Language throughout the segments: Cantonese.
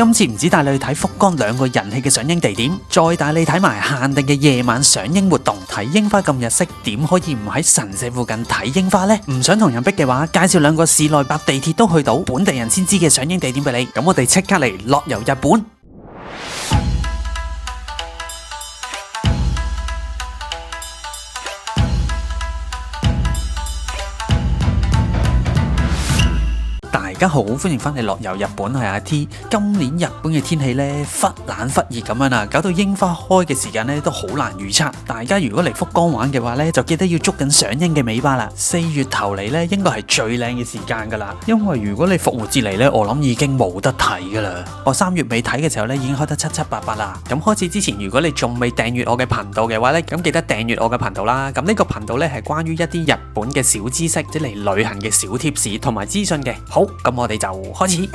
今次唔止帶你去睇福岡2個人氣嘅賞櫻地點，再帶你睇埋限定嘅夜晚賞櫻活動。睇櫻花咁日式，點可以唔喺神社附近睇櫻花呢？唔想同人逼嘅話，介紹2個市內搭地鐵都去到，本地人先知嘅賞櫻地點俾你。咁我哋即刻嚟樂遊日本。大家好，歡迎翻嚟樂遊日本，係阿 T。今年日本嘅天氣呢，忽冷忽熱咁樣啊，搞到櫻花開嘅時間呢都好難預測。大家如果嚟福岡玩嘅話呢，就記得要捉緊賞櫻嘅尾巴啦。4月頭嚟呢，應該係最靚嘅時間噶啦。因為如果你復活節嚟呢，我諗已經冇得睇噶啦。我3月尾睇嘅時候呢，已經開得七七八八啦。咁開始之前，如果你仲未訂閱我嘅頻道嘅話呢，咁記得訂閱我嘅頻道啦。咁呢個頻道呢，係關於一啲日本嘅小知識，即係嚟旅行嘅小貼士同埋資訊嘅。好，咁我哋就開始。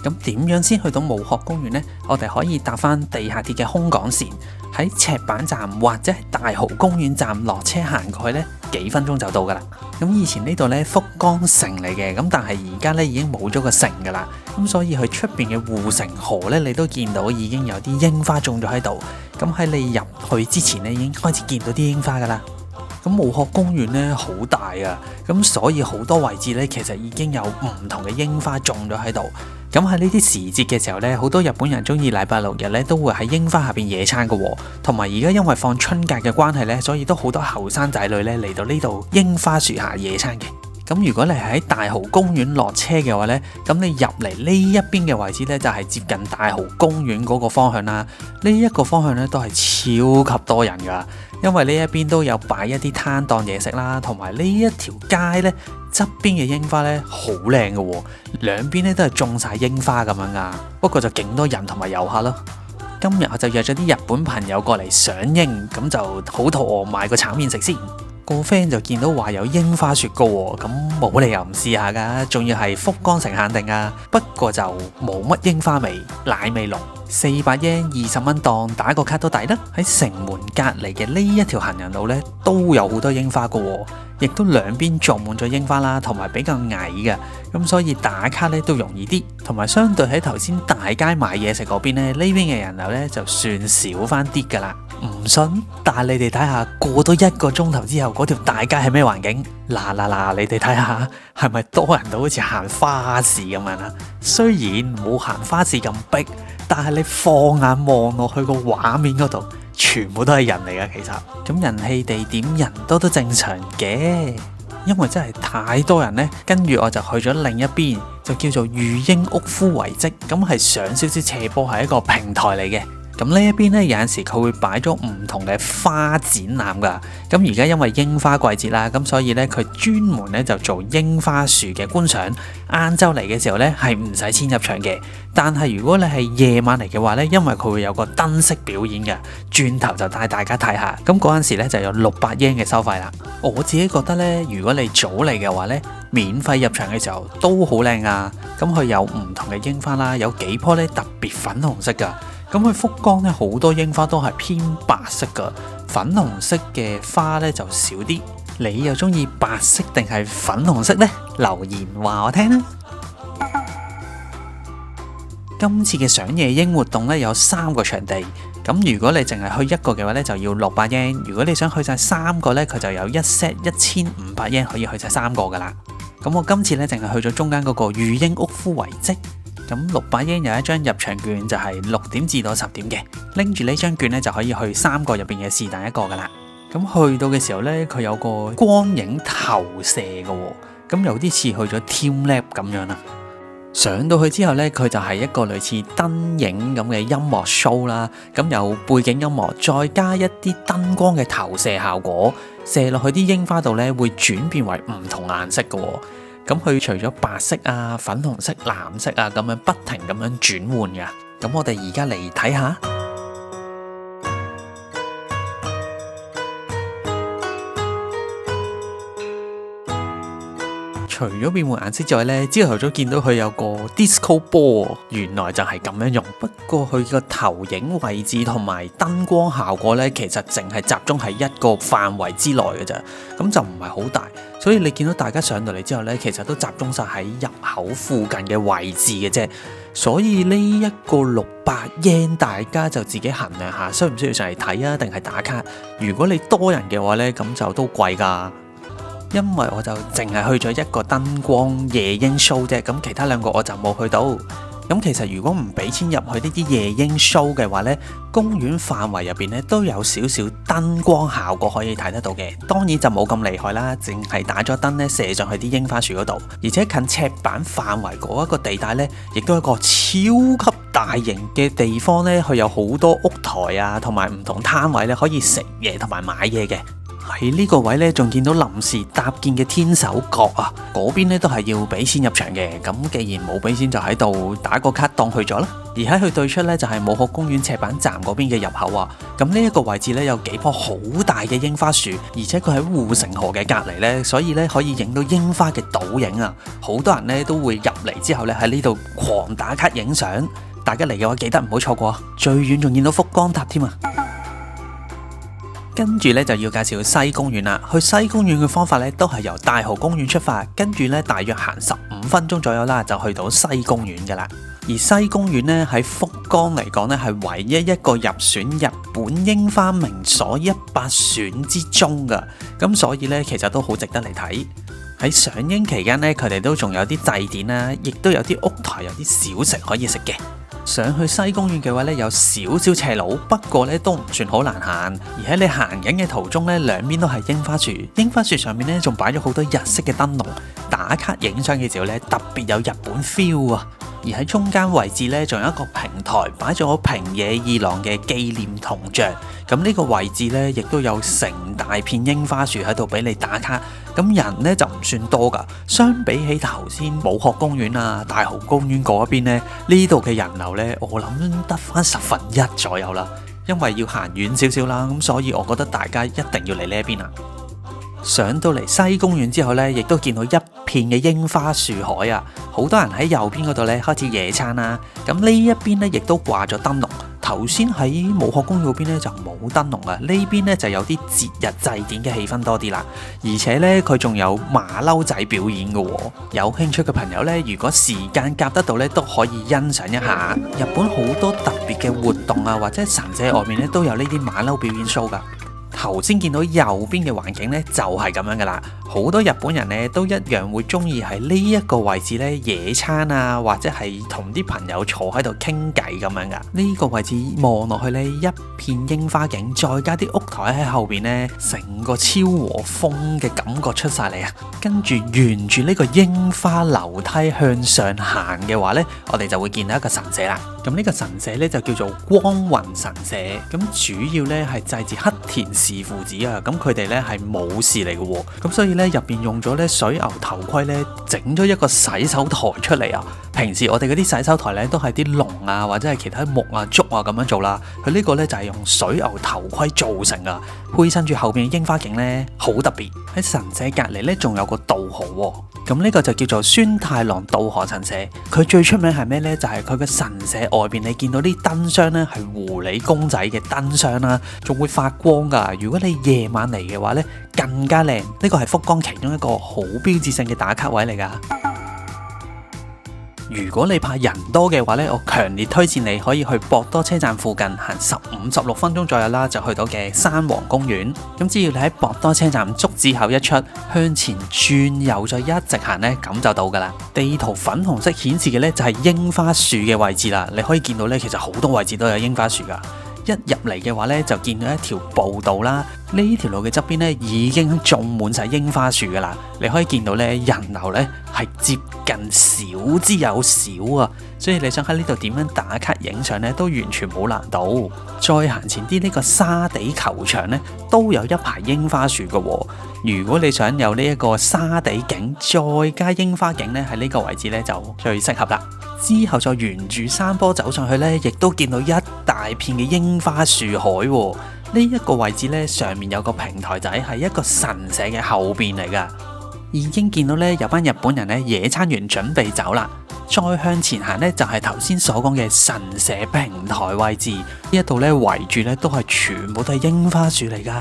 咁點樣先去到無殼公園呢？我哋可以搭翻地下鐵嘅空港線，喺赤坂站或者係大蠔公園站落車行過去呢，幾分鐘就到噶啦。咁以前呢度呢，福岡城嚟嘅，咁但係而家呢已經冇咗個城噶啦。咁所以去出邊嘅護城河呢，你都見到已經有啲櫻花種咗喺度。咁喺你入去之前呢，已經開始見到啲櫻花噶啦。咁無殼公園咧好大啊，咁所以好多位置咧其實已經有唔同嘅櫻花種咗喺度。咁喺呢啲時節嘅時候咧，好多日本人中意禮拜6日咧都會喺櫻花下邊野餐噶喎。同埋而家因為放春假嘅關係咧，所以都好多後生仔女咧嚟到呢度櫻花樹下野餐嘅。咁如果你係喺大蠔公園落車嘅話呢，咁你入嚟呢一邊嘅位置呢，就係接近大蠔公園嗰個方向啦。呢一個方向呢，都係超級多人噶，因為呢一邊都有擺一啲攤檔嘢食啦，同埋呢一條街呢側邊嘅櫻花呢好靚噶喎，兩邊呢都係種晒櫻花咁樣噶，不過就勁多人同埋遊客咯。今日我就約咗啲日本朋友過嚟賞櫻，咁就好肚餓，買個炒麵食先。個 friend 就見到話有櫻花雪糕喎，咁冇理由唔試下噶，仲要係福岡城限定啊。不過就冇乜櫻花味，奶味濃，400yen 20蚊檔，打個卡都抵啦。喺城門隔離嘅呢一條行人路呢，都有好多櫻花噶喎，亦都兩邊種滿咗櫻花啦，同埋比較矮嘅，咁所以打卡呢都容易啲。同埋相對喺頭先大街買嘢食嗰邊呢，呢邊嘅人流呢就算少翻啲噶啦。唔信，但你哋睇下過多1個鐘頭之後嗰條大街係咩環境？嗱，你哋睇下係咪多人到好似行花市咁樣啊？雖然冇行花市咁逼，但係你放眼望落去個畫面嗰度，全部都係人嚟噶。其實咁人氣地點人多都正常嘅，因為真係太多人呢。跟住我就去咗另一邊，就叫做御櫻屋敷遺跡，咁係上少少斜坡，係一個平台嚟嘅。咁呢一邊呢，有陣時佢會擺咗唔同嘅花展覽噶。咁而家因為櫻花季節啦，咁所以呢，佢專門呢就做櫻花樹嘅觀賞。晏晝嚟嘅時候呢，係唔使錢入場嘅，但係如果你係夜晚嚟嘅話呢，因為佢會有個燈飾表演嘅，轉頭就帶大家睇下。咁嗰陣時呢就有600 yen 嘅收費啦。我自己覺得呢，如果你早嚟嘅話呢，免費入場嘅時候都好靚啊。咁佢有唔同嘅櫻花啦，有幾棵呢特別粉紅色噶。咁去福岡咧，好多櫻花都係偏白色噶，粉紅色嘅花咧就少啲。你又中意白色定係粉紅色呢？留言話我聽啦。今次嘅賞夜櫻活動咧有3個場地，咁如果你淨係去一個嘅話咧就要600 yen，如果你想去晒3個咧，佢就有一 set 1500 yen可以去晒3個噶啦。咁我今次咧淨係去咗中間嗰個御櫻屋敷遺跡。咁600 yen有一張入場券，就係6點至到10點嘅，拎住呢張券咧就可以去3個入邊嘅是但一個噶啦。咁去到嘅時候咧，佢有個光影投射嘅喎，咁有啲似去咗 TeamLab 咁樣啦。上到去之後咧，佢就係一個類似燈影咁嘅音樂 show 啦，咁有背景音樂，再加一啲燈光嘅投射效果，射落去啲櫻花度咧會轉變為唔同顏色嘅喎。咁佢除咗白色啊、粉紅色、藍色啊咁樣不停咁樣轉換噶。咁我哋而家嚟睇下。除咗變換顏色之外呢，朝頭早見到佢有個 disco ball， 原來就係咁樣用。不過佢個投影位置同埋燈光效果呢，其實淨係集中喺一個範圍之內嘅咋，咁就唔係好大。所以你見到大家上到嚟之後呢，其實都集中晒喺入口附近嘅位置嘅啫。所以呢一個600 yen，大家就自己衡量下，需唔需要上嚟睇啊，定係打卡？如果你多人嘅話呢，咁就都貴㗎。因為我就淨係去咗一個燈光夜櫻 show 啫，咁其他2個我就冇去到。咁其實如果唔俾錢入去呢啲夜櫻 show 嘅話呢，公園範圍入邊呢都有少少燈光效果可以睇得到嘅，當然就冇咁厲害啦，淨係打咗燈呢射上去啲櫻花樹嗰度，而且近赤坂範圍嗰一個地帶呢，亦都係一個超級大型嘅地方呢，佢有好多屋台啊，同埋唔同攤位呢可以食嘢同埋買嘢嘅。喺呢個位呢，仲見到臨時搭建嘅天守閣啊，嗰邊呢都係要俾錢入場嘅。咁既然冇俾錢，就喺度打個卡當去咗啦。而喺佢對出呢，就係武學公園赤坂站嗰邊嘅入口啊。咁呢一個位置呢，有幾棵好大嘅櫻花樹，而且佢喺護城河嘅隔離呢，所以呢可以影到櫻花嘅倒影啊。好多人呢都會入嚟之後呢，喺呢度狂打卡影相。大家嚟嘅話記得唔好錯過，最遠仲見到福岡塔添啊！跟住咧就要介紹西公園啦。去西公園嘅方法咧都係由大蠔公園出發，跟住咧大約行15分鐘左右啦，就去到西公園噶啦。而西公園咧喺福岡嚟講咧係唯一一個入選日本櫻花名所100選之中噶，咁所以咧其實都好值得嚟睇。喺賞櫻期間咧，佢哋都仲有啲祭典啦，亦都有啲屋台有啲小食可以食嘅。上去西公園嘅話咧，有少少斜路，不過咧都唔算好難行。而喺你行緊嘅途中咧，兩邊都係櫻花樹，櫻花樹上面咧仲擺咗好多日式嘅燈籠，打卡影相嘅時候咧特別有日本 feel 啊！而喺中間位置咧，仲有一個平台擺咗平野二郎嘅紀念銅像。咁呢個位置咧，亦都有成大片櫻花樹喺度俾你打卡。咁人咧就唔算多噶，相比起頭先武學公園啊、大蠔公園嗰一邊咧，呢度嘅人流咧，我諗得翻1/10左右啦。因為要行遠少少啦，咁所以我覺得大家一定要嚟呢一邊啊！上到嚟西公園之後呢，亦都見到一片嘅櫻花樹海啊！好多人喺右邊嗰度呢開始野餐啦。咁呢一邊呢，亦都掛咗燈籠。頭先喺武學公園嗰邊呢就冇燈籠啊，呢邊呢就有啲節日祭典嘅氣氛多啲啦。而且呢，佢仲有馬騮仔表演嘅喎。有興趣嘅朋友呢，如果時間夾得到呢，都可以欣賞一下。日本好多特別嘅活動啊，或者神社外面呢都有呢啲馬騮表演 show 噶。頭先見到右邊嘅環境呢，就係咁樣噶啦，好多日本人呢都一樣會中意喺呢一個位置呢野餐啊，或者係同啲朋友坐喺度傾偈咁樣噶。呢個位置望落去呢，一片櫻花景，再加啲屋台喺後邊呢，成個超和風嘅感覺出晒嚟啊！跟住沿住呢個櫻花樓梯向上行嘅話呢，我哋就會見到一個神社啦。咁呢個神社呢，就叫做光雲神社，咁主要呢係祭祀黑田氏父子啊，咁佢哋呢係武士嚟嘅喎，咁所以呢，入邊用咗呢水牛頭盔呢，整咗一個洗手台出嚟啊。平時我哋嗰啲洗手台呢，都係啲龍啊或者係其他木啊竹啊咁樣做啦，佢呢個呢，就係用水牛頭盔做成啊，配襯住後邊嘅櫻花景呢，好特別。喺神社隔離呢，仲有個渡河喎，咁呢個就叫做宣太郎渡河神社。佢最出名係咩呢？就係佢嘅神社外邊你見到啲燈箱呢，係狐狸公仔嘅燈箱啦，仲會發光噶。如果你夜晚嚟嘅話呢，更加靚。呢個係福岡其中一個好標誌性嘅打卡位嚟噶。如果你怕人多嘅話呢，我強烈推薦你可以去博多車站附近行15-16分鐘左右啦，就去到嘅山王公園。咁只要你喺博多車站竹字口一出，向前轉右再一直行呢，咁就到噶啦。地圖粉紅色顯示嘅呢，就係櫻花樹嘅位置啦。你可以見到呢，其實好多位置都有櫻花樹噶。一入嚟嘅話呢，就見到一條步道啦。呢條路嘅側邊呢，已經種滿晒櫻花樹噶啦。你可以見到呢，人流呢係接近少之又少啊。所以你想喺呢度點樣打卡影相呢，都完全冇難度。再行前啲，呢個沙地球場呢，都有一排櫻花樹噶喎。如果你想有呢一個沙地景再加櫻花景呢，喺呢個位置呢，就最適合啦。之後再沿住山坡走上去呢，亦都見到一大片嘅櫻花樹海喎。呢一個位置呢，上面有個平台仔，係一個神社嘅後邊嚟噶。已經見到呢，有班日本人呢野餐完準備走啦。再向前行呢，就係頭先所講嘅神社平台位置。呢一度呢，圍住呢都係全部都係櫻花樹嚟噶。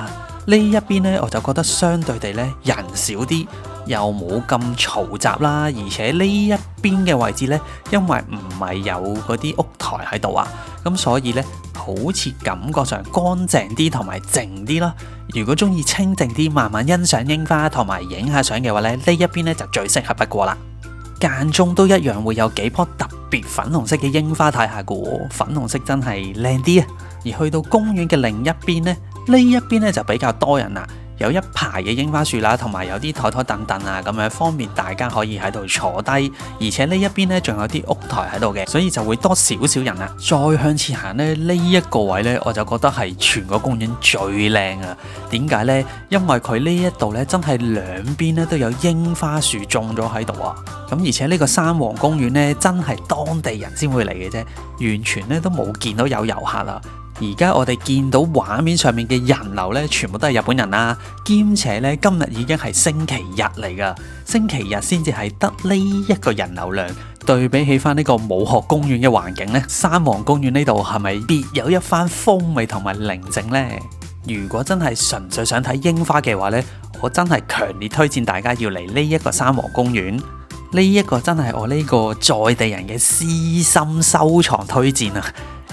呢一邊呢，我就覺得相對地呢，人少啲，又冇咁嘈雜啦，而且呢一邊嘅位置呢，因為唔係有嗰啲屋台喺度啊，咁所以呢，好似感覺上乾淨啲同埋靜啲咯。如果中意清靜啲，慢慢欣賞櫻花同埋影下相嘅話呢，呢一邊呢就最適合不過啦。間中都一樣會有幾棵特別粉紅色嘅櫻花睇下嘅喎，粉紅色真係靚啲啊！而去到公園嘅另一邊呢，呢一邊呢就比較多人啦。有一排嘅櫻花樹啦，同埋有啲台台凳凳啊，咁樣方便大家可以喺度坐低。而且呢一邊呢，仲有啲屋台喺度嘅，所以就會多少少人啦。再向前行呢，呢一個位呢，我就覺得係全個公園最靚啊！點解呢？因為佢呢一度呢，真係兩邊呢都有櫻花樹種咗喺度啊！咁而且呢個山王公園呢，真係當地人先會嚟嘅啫，完全呢都冇見到有遊客啦。而家我哋見到畫面上面嘅人流呢，全部都係日本人啦，兼且呢，今日已經係星期日嚟噶，星期日先至係得呢一個人流量。對比起翻呢個武學公園嘅環境呢，山王公園呢度係咪別有一番風味同埋寧靜呢？如果真係純粹想睇櫻花嘅話呢，我真係強烈推薦大家要嚟呢一個山王公園。呢一個真係我呢個在地人嘅私心收藏推薦啊！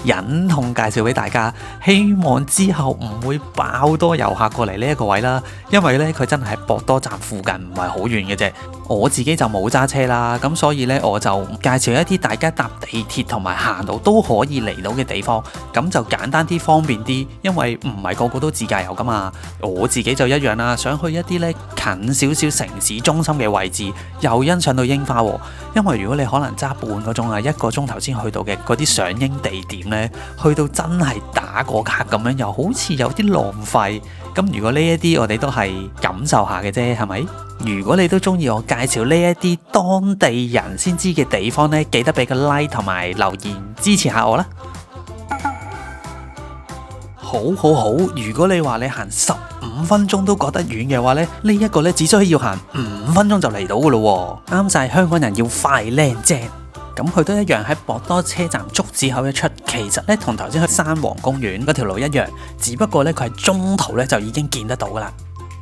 忍痛介紹俾大家，希望之後唔會爆多遊客過嚟呢一個位啦，因為呢，佢真係喺博多站附近，唔係好遠嘅啫。我自己就冇揸車啦，咁所以呢，我就介紹一啲大家搭地鐵同埋行路都可以嚟到嘅地方，咁就簡單啲方便啲，因為唔係個個都自駕遊噶嘛。我自己就一樣啦，想去一啲呢近少少城市中心嘅位置，又欣賞到櫻花喎。因為如果你可能揸半個鐘啊，一個鐘頭先去到嘅嗰啲賞櫻地點呢，去到真係打個卡咁樣，又好似有啲浪費。咁如果呢一啲我哋都係感受下嘅啫，係咪？如果你都中意我介紹呢一啲當地人先知嘅地方呢，記得俾個 like 同埋留言支持下我啦。好，如果你話你行15分鐘都覺得遠嘅話呢，呢一個呢只需要行5分鐘就嚟到噶咯，啱晒香港人要快靚正。咁佢都一樣喺博多車站竹子口一出，其實呢同頭先去山王公園嗰條路一樣，只不過呢，佢係中途呢就已經見得到噶啦。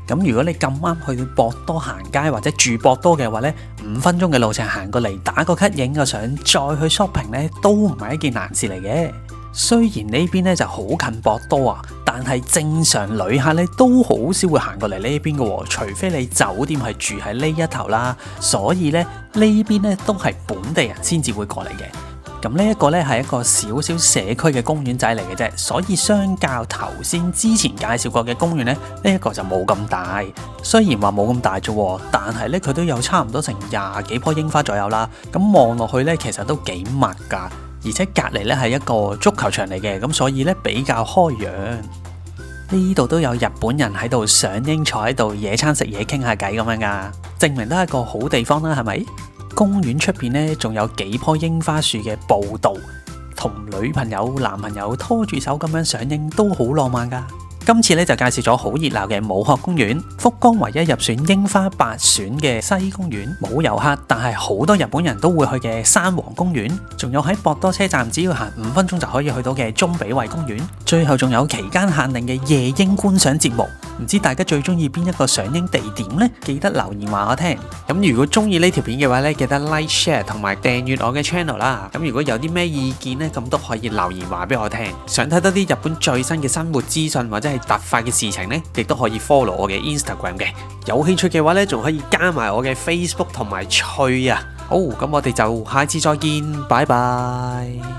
咁如果你咁啱去到博多行街或者住博多嘅話呢，5分鐘嘅路程行過嚟打個卡影個相，再去 shopping 呢都唔係一件難事嚟嘅。雖然呢邊呢就好近博多啊，但係正常旅客呢都好少會行過嚟呢邊嘅，除非你酒店係住喺呢一頭啦。所以呢邊呢都係本地人先至會過嚟嘅。咁呢一個呢係一個小小社區嘅公園仔嚟嘅啫，所以相較頭先之前介紹過嘅公園呢，呢一個就冇咁大。雖然話冇咁大啫，但係呢佢都有差唔多成20幾棵櫻花左右啦。咁望落去呢，其實都幾密噶。而且隔離咧係一個足球場嚟嘅，咁所以咧比較開揚。呢度都有日本人喺度賞櫻，坐喺度野餐食嘢傾下偈咁樣噶，證明都係一個好地方啦，係咪？公園出邊呢，仲有幾棵櫻花樹嘅步道，同女朋友男朋友拖住手咁樣賞櫻都好浪漫噶。今次咧就介紹咗好熱鬧嘅武學公園、福岡唯一入選櫻花8選嘅西公園、冇遊客但係好多日本人都會去嘅山王公園，仲有喺博多車站只要行5分鐘就可以去到嘅中比惠公園，最後仲有期間限定嘅夜櫻觀賞節目。唔知大家最中意邊一個賞櫻地點呢？記得留言話我聽。咁如果中意呢條片嘅話呢，記得 like、share 同埋訂閱我嘅 channel 啦。咁如果有啲咩意見呢，咁都可以留言話俾我聽。想睇多啲日本最新嘅生活資訊或者係突發嘅事情呢，亦都可以 follow 我嘅 Instagram 嘅。有興趣嘅話呢，仲可以加埋我嘅 Facebook 同埋趣啊。好，咁我哋就下次再見，拜拜。